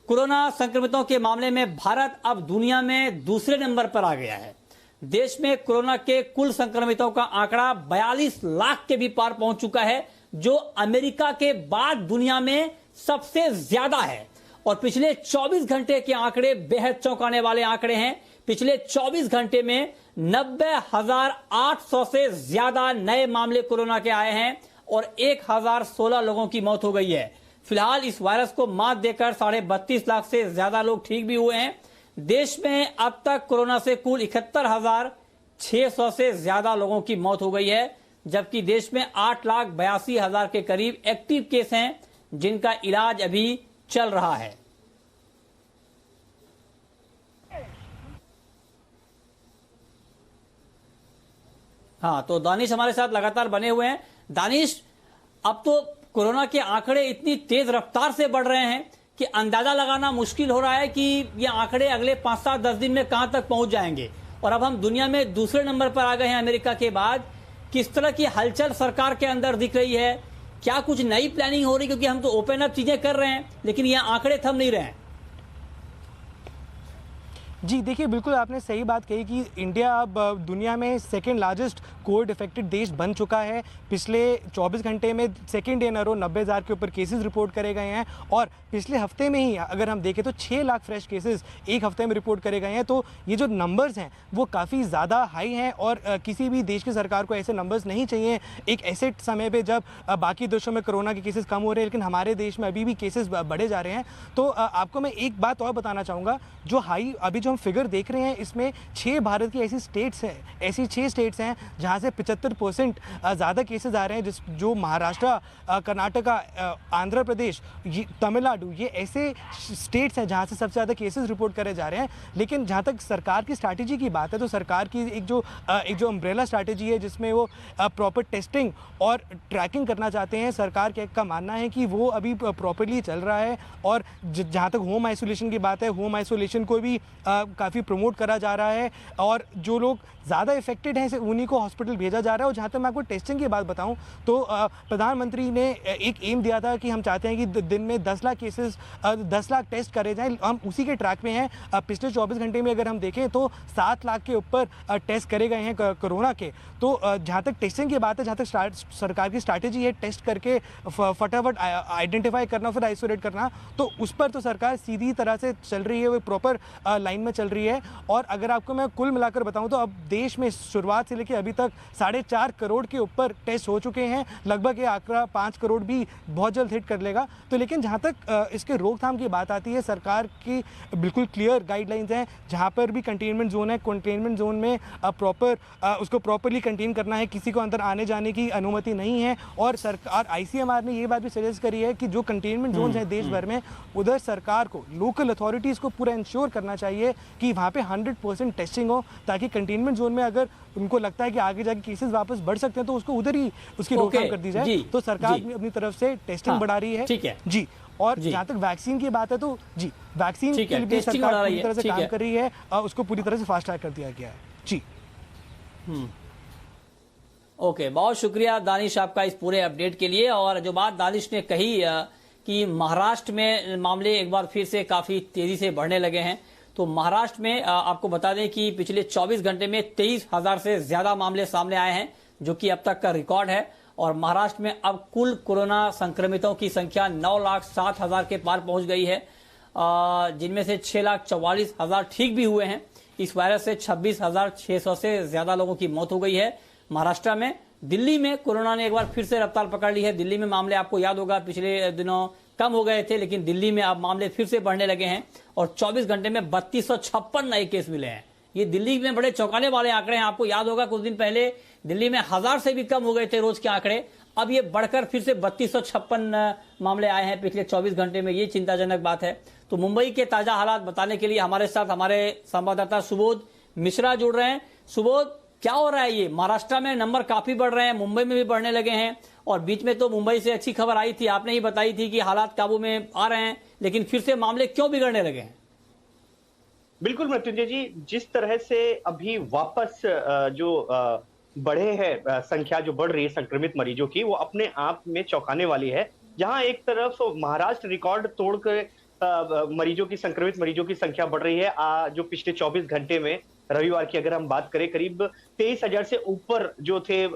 Corona संक्रमितों के मामले में भारत अब दुनिया में दूसरे नंबर पर आ गया है। देश में कोरोना के कुल संक्रमितों का आंकड़ा 42 लाख के भी पार पहुंच चुका है, जो अमेरिका के बाद दुनिया में सबसे ज्यादा है। और पिछले 24 घंटे के आंकड़े बेहद चौंकाने वाले आंकड़े हैं। पिछले 24 घंटे में 90,800 से ज्यादा नए मामले कोरोना के आए हैं और 1016 लोगों की मौत हो गई है। फिलहाल इस वायरस को मात देकर 32.5 लाख से ज्यादा लोग ठीक भी हुए हैं। देश में अब तक कोरोना से कुल 71,600 से ज्यादा लोगों की मौत हो गई है, जबकि देश में 8,82,000 के करीब एक्टिव केस हैं, जिनका इलाज अभी चल रहा है। हाँ, तो दानिश हमारे साथ लगातार बने हुए हैं। दानिश, अब तो कोरोना के आंकड़े इतनी तेज रफ्तार से बढ़ रहे हैं कि अंदाजा लगाना मुश्किल हो रहा है कि ये आंकड़े अगले 5-7-10 दिन में कहां तक पहुंच जाएंगे। और अब हम दुनिया में दूसरे नंबर पर आ गए हैं अमेरिका के बाद। किस तरह की हलचल सरकार के अंदर दिख रही है? क्या कुछ नई प्लानिंग हो रही? क्योंकि हम तो ओपन अप चीजें कर रहे हैं, लेकिन ये आंकड़े थम नहीं रहे हैं। जी देखिए, बिल्कुल आपने सही बात कही कि इंडिया अब दुनिया में सेकेंड लार्जेस्ट कोविड इफेक्टेड देश बन चुका है। पिछले 24 घंटे में सेकेंड डे इन अ रो 90,000 के ऊपर केसेस रिपोर्ट करे गए हैं और पिछले हफ्ते में ही अगर हम देखें तो 6 लाख फ्रेश केसेस एक हफ्ते में रिपोर्ट करे गए हैं। तो ये जो नंबर्स हैं वो काफ़ी ज़्यादा हाई हैं और किसी भी देश की सरकार को ऐसे नंबर्स नहीं चाहिए एक ऐसे समय पर जब बाकी देशों में कोरोना के केसेस कम हो रहे हैं, लेकिन हमारे देश में अभी भी केसेस बढ़े जा रहे हैं। तो आपको मैं एक बात और बताना चाहूँगा, जो हाई अभी हम फिगर देख रहे हैं इसमें 6 भारत की ऐसी स्टेट्स हैं, ऐसी 6 स्टेट्स हैं जहां से 75% ज़्यादा केसेस आ रहे हैं, जो महाराष्ट्र, कर्नाटका, आंध्र प्रदेश, तमिलनाडु, ये ऐसे स्टेट्स हैं जहां से सबसे ज़्यादा केसेस रिपोर्ट करे जा रहे हैं। लेकिन जहां तक सरकार की स्ट्रैटेजी की बात है तो सरकार की एक जो अम्ब्रेला स्ट्रैटेजी है जिसमें वो प्रॉपर टेस्टिंग और ट्रैकिंग करना चाहते हैं। सरकार का मानना है कि वो अभी प्रॉपरली चल रहा है और जहाँ तक होम आइसोलेशन की बात है, होम आइसोलेशन को भी काफ़ी प्रमोट करा जा रहा है और जो लोग ज़्यादा इफेक्टेड हैं उन्हीं को हॉस्पिटल भेजा जा रहा है। और जहाँ तक मैं आपको टेस्टिंग की बात बताऊं तो प्रधानमंत्री ने एक एम दिया था कि हम चाहते हैं कि दिन में 10 लाख केसेस 10 लाख टेस्ट करे जाएं। हम उसी के ट्रैक में हैं। पिछले 24 घंटे में अगर हम देखें तो 7 लाख के ऊपर टेस्ट करे गए हैं कोरोना के। तो जहाँ तक टेस्टिंग की बात है, जहाँ तक सरकार की स्ट्रैटेजी है टेस्ट करके फटाफट आइडेंटिफाई करना फिर आइसोलेट करना, तो उस पर तो सरकार सीधी तरह से चल रही है, वो प्रॉपर लाइन में चल रही है। और अगर आपको मैं कुल मिलाकर बताऊं तो अब देश में शुरुआत से लेकर अभी तक 4.5 करोड़ के ऊपर टेस्ट हो चुके हैं। लगभग ये आंकड़ा 5 करोड़ भी बहुत जल्द हिट कर लेगा। तो लेकिन जहां तक इसके रोकथाम की बात आती है, सरकार की बिल्कुल क्लियर गाइडलाइंस हैं। जहां पर भी कंटेनमेंट जोन है, कंटेनमेंट जोन में उसको प्रॉपरली कंटेन करना है, किसी को अंदर आने जाने की अनुमति नहीं है। और सरकार ICMR ने ये बात भी सजेस्ट करी है कि जो कंटेनमेंट जोन है देश भर में, उधर सरकार को, लोकल अथॉरिटीज़ को पूरा इंश्योर करना चाहिए कि वहाँ पे 100% टेस्टिंग हो, ताकि कंटेनमेंट जोन में अगर उनको लगता है कि आगे जाके केसेस वापस बढ़ सकते हैं तो उसको उधर ही उसकी रोकथाम कर दी जाए। तो सरकार भी अपनी तरफ से टेस्टिंग बढ़ा रही है। ठीक है जी। और जहाँ तक वैक्सीन की बात है तो जी, वैक्सीन के लिए सरकार पूरी तरह से काम कर रही है, उसको पूरी तरह से फास्ट ट्रैक कर दिया गया है। जी। ओके, बहुत शुक्रिया दानिश आपका इस पूरे अपडेट के लिए। और जो बात दानिश ने कही कि महाराष्ट्र में मामले एक बार फिर से काफी तेजी से बढ़ने लगे हैं, तो महाराष्ट्र में आपको बता दें कि पिछले 24 घंटे में 23,000 से ज्यादा मामले सामने आए हैं, जो कि अब तक का रिकॉर्ड है। और महाराष्ट्र में अब कुल कोरोना संक्रमितों की संख्या 9,07,000 के पार पहुंच गई है, जिनमें से 6,44,000 ठीक भी हुए हैं। इस वायरस से 26,600 से ज्यादा लोगों की मौत हो गई है महाराष्ट्र में। दिल्ली में कोरोना ने एक बार फिर से रफ्तार पकड़ ली है। दिल्ली में मामले आपको याद होगा पिछले दिनों कम हो गए थे, लेकिन दिल्ली में अब मामले फिर से बढ़ने लगे हैं और 24 घंटे में 3256 नए केस मिले हैं। ये दिल्ली में बड़े चौंकाने वाले आंकड़े हैं। आपको याद होगा कुछ दिन पहले दिल्ली में 1000 से भी कम हो गए थे रोज के आंकड़े। अब ये बढ़कर फिर से 3256 मामले आए हैं पिछले 24 घंटे में। ये चिंताजनक बात है। तो मुंबई के ताजा हालात बताने के लिए हमारे साथ हमारे संवाददाता सुबोध मिश्रा जुड़ रहे हैं। सुबोध, क्या हो रहा है? ये महाराष्ट्र में नंबर काफी बढ़ रहे हैं, मुंबई में भी बढ़ने लगे हैं, और बीच में तो मुंबई से अच्छी खबर आई थी, आपने ही बताई थी कि हालात काबू में आ रहे हैं, लेकिन फिर से मामले क्यों बिगड़ने लगे हैं? बिल्कुल मृत्युंजय जी, जिस तरह से अभी वापस जो बढ़े हैं संख्या जो बढ़ रही है संक्रमित मरीजों की, वो अपने आप में चौंकाने वाली है। जहां एक तरफ महाराष्ट्र रिकॉर्ड तोड़कर मरीजों की संक्रमित मरीजों की संख्या बढ़ रही है। जो पिछले 24 घंटे में रविवार की अगर हम बात करें, करीब 23,000 से ऊपर जो थे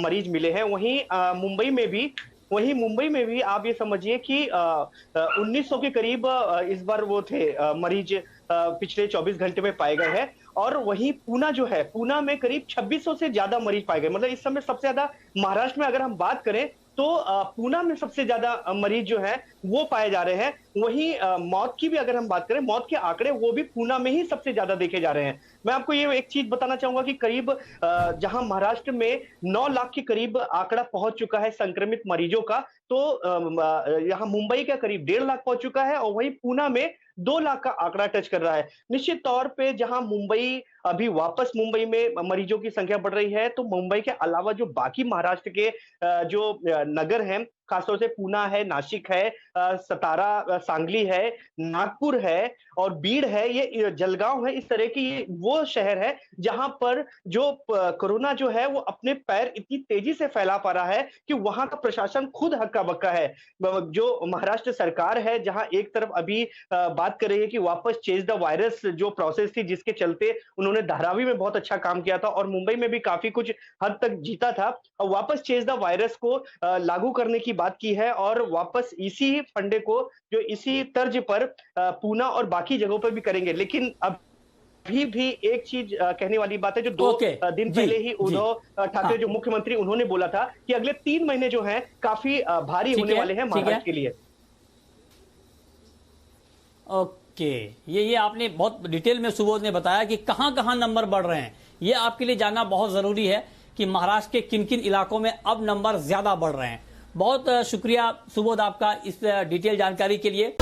मरीज मिले हैं। वहीं मुंबई में भी आप ये समझिए कि 1900 के करीब इस बार वो थे मरीज पिछले 24 घंटे में पाए गए हैं। और वहीं पूना में करीब 2600 से ज्यादा मरीज पाए गए। मतलब इस समय सबसे ज्यादा महाराष्ट्र में अगर हम बात करें तो पूना में सबसे ज्यादा मरीज जो है वो पाए जा रहे हैं। वहीं मौत की भी अगर हम बात करें, मौत के आंकड़े वो भी पूना में ही सबसे ज्यादा देखे जा रहे हैं। मैं आपको ये एक चीज बताना चाहूंगा कि करीब जहां महाराष्ट्र में 9 लाख के करीब आंकड़ा पहुंच चुका है संक्रमित मरीजों का, तो यहाँ मुंबई का करीब 1.5 लाख पहुंच चुका है और वहीं पूना में 2 लाख का आंकड़ा टच कर रहा है। निश्चित तौर पे जहां मुंबई में मरीजों की संख्या बढ़ रही है, तो मुंबई के अलावा जो बाकी महाराष्ट्र के जो नगर हैं, खासतौर से पूना है, नासिक है, सतारा, सांगली है, नागपुर है और बीड़ है, ये जलगांव है, इस तरह की ये वो शहर है जहां पर जो कोरोना जो है वो अपने पैर इतनी तेजी से फैला पा रहा है कि वहां का प्रशासन खुद हक्का बक्का है। जो महाराष्ट्र सरकार है, जहां एक तरफ अभी बात कर रही है कि वापस चेज द वायरस जो प्रोसेस थी, जिसके चलते उन्होंने धारावी में बहुत अच्छा काम किया था और मुंबई में भी काफी कुछ हद तक जीता था, और वापस चेज द वायरस को लागू करने की बात की है और वापस इसी फंडे को जो इसी तर्ज पर पूना और बाकी जगहों पर भी करेंगे। लेकिन अभी भी एक चीज कहने वाली बात है, जो 2 दिन पहले ही उद्धव ठाकरे जो मुख्यमंत्री, उन्होंने बोला था कि अगले 3 महीने जो हैं काफी भारी होने वाले हैं महाराष्ट्र के लिए। ओके, ये आपने बहुत डिटेल में सुबोध ने बताया कि कहां कहां नंबर बढ़ रहे हैं। ये आपके लिए जानना बहुत जरूरी है कि महाराष्ट्र के किन किन इलाकों में अब नंबर ज्यादा बढ़ रहे हैं। बहुत शुक्रिया सुबोध आपका इस डिटेल जानकारी के लिए।